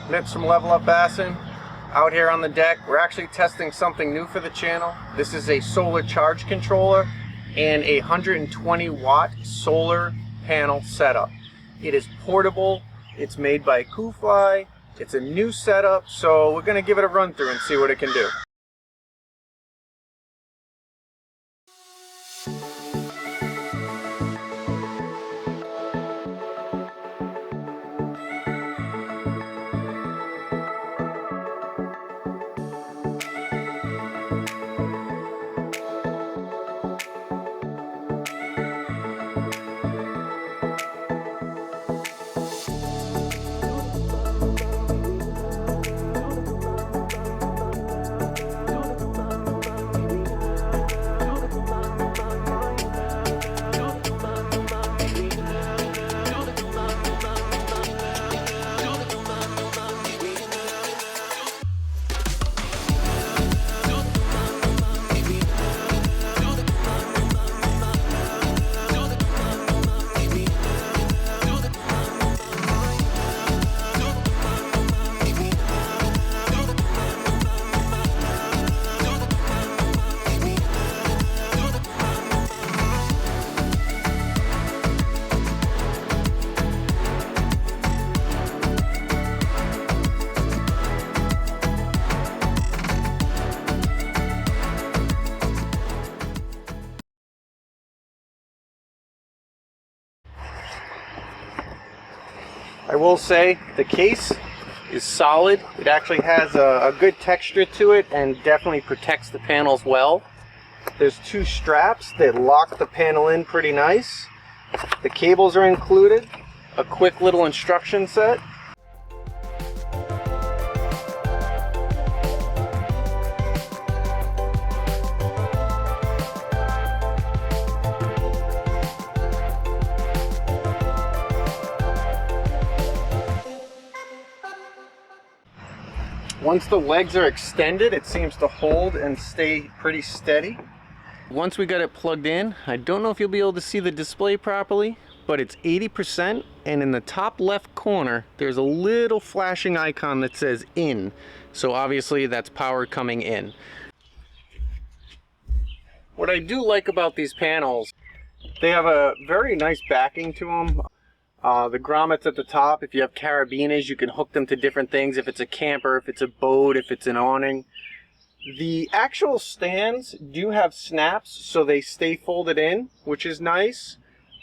Mitz from Level Up Bassin, out here on the deck. We're actually testing something new for the channel. This is a solar charge controller and a 120 watt solar panel setup. It is portable, it's made by CooFly, it's a new setup, so we're going to give it a run through and see what it can do. I will say the case is solid. It actually has a good texture to it and definitely protects the panels well. There's two straps that lock the panel in pretty nice. The cables are included, a quick little instruction set. Once the legs are extended, it seems to hold and stay pretty steady. Once we got it plugged in, I don't know if you'll be able to see the display properly, but it's 80%, and in the top left corner, there's a little flashing icon that says in. So obviously that's power coming in. What I do like about these panels, they have a very nice backing to them. The grommets at the top, if you have carabiners, you can hook them to different things. If it's a camper, if it's a boat, if it's an awning. The actual stands do have snaps, so they stay folded in, which is nice.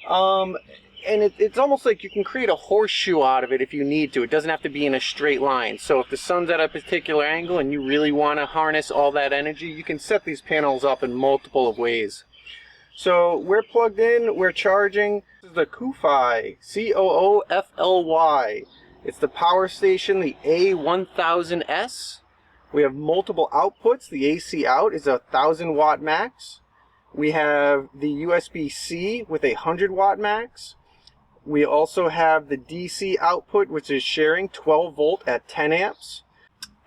And it's almost like you can create a horseshoe out of it if you need to. It doesn't have to be in a straight line. So if the sun's at a particular angle and you really want to harness all that energy, you can set these panels up in multiple ways. So we're plugged in, we're charging. This is the CooFly, C-O-O-F-L-Y. It's the power station, the A1000S. We have multiple outputs. The AC out is a 1000 watt max. We have the USB-C with a 100 watt max. We also have the DC output, which is sharing 12 volt at 10 amps.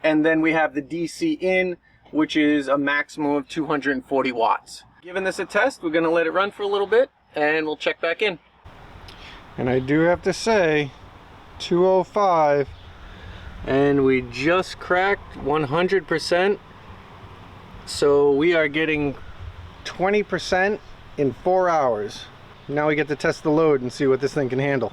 And then we have the DC in, which is a maximum of 240 watts. Giving this a test, we're going to let it run for a little bit and we'll check back in. And I do have to say 205, and we just cracked 100%, so we are getting 20% in 4 hours. Now we get to test the load and see what this thing can handle.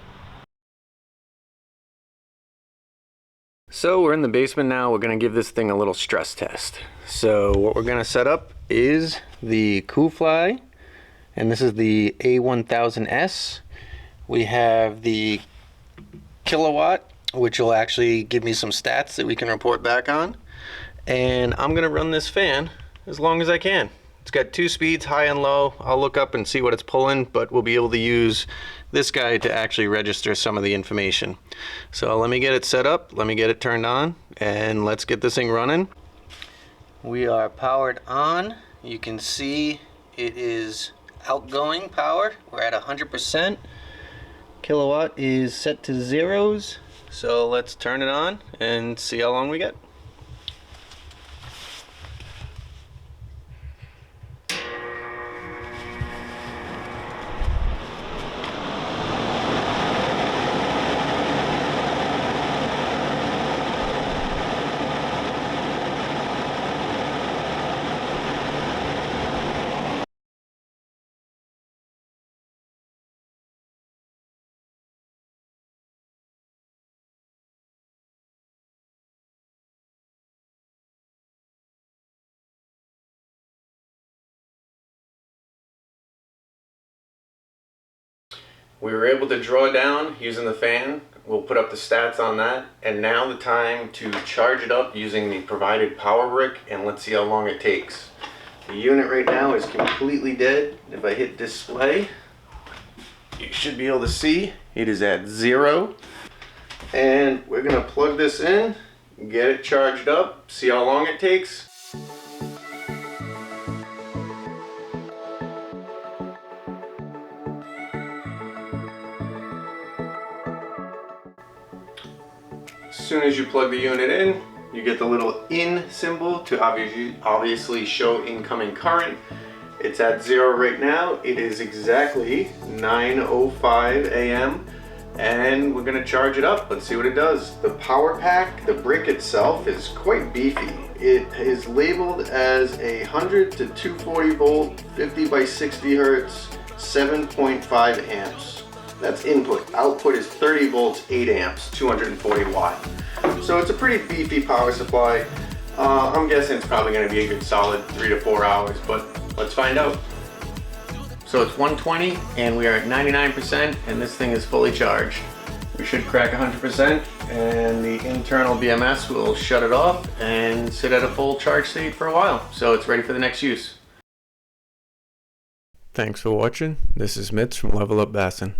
So we're in the basement now. We're going to give this thing a little stress test. So what we're going to set up is the CooFly, and this is the A1000S. We have the kilowatt, which will actually give me some stats that we can report back on. And I'm going to run this fan as long as I can. It's got 2 speeds, high and low. I'll look up and see what it's pulling, but we'll be able to use this guy to actually register some of the information. So let me get it set up, let me get it turned on, and let's get this thing running. We are powered on. You can see it is outgoing power. We're at 100%. Kilowatt is set to zeros. So let's turn it on and see how long we get. We were able to draw down using the fan. We'll put up the stats on that. And now the time to charge it up using the provided power brick, and let's see how long it takes. The unit right now is completely dead. If I hit display, you should be able to see it is at 0. And we're gonna plug this in, get it charged up, see how long it takes. As soon as you plug the unit in, you get the little in symbol to obviously show incoming current. It's at 0 right now. It is exactly 9:05 a.m. and we're gonna charge it up. Let's see what it does. The power pack, the brick itself, is quite beefy. It is labeled as 100 to 240 volt, 50 by 60 hertz, 7.5 amps. That's input. Output is 30 volts, 8 amps, 240 watt. So it's a pretty beefy power supply. I'm guessing it's probably going to be a good solid 3 to 4 hours, but let's find out. So it's 120 and we are at 99% and this thing is fully charged. We should crack 100% and the internal BMS will shut it off and sit at a full charge state for a while. So it's ready for the next use. Thanks for watching. This is Mitz from Level Up Bassin.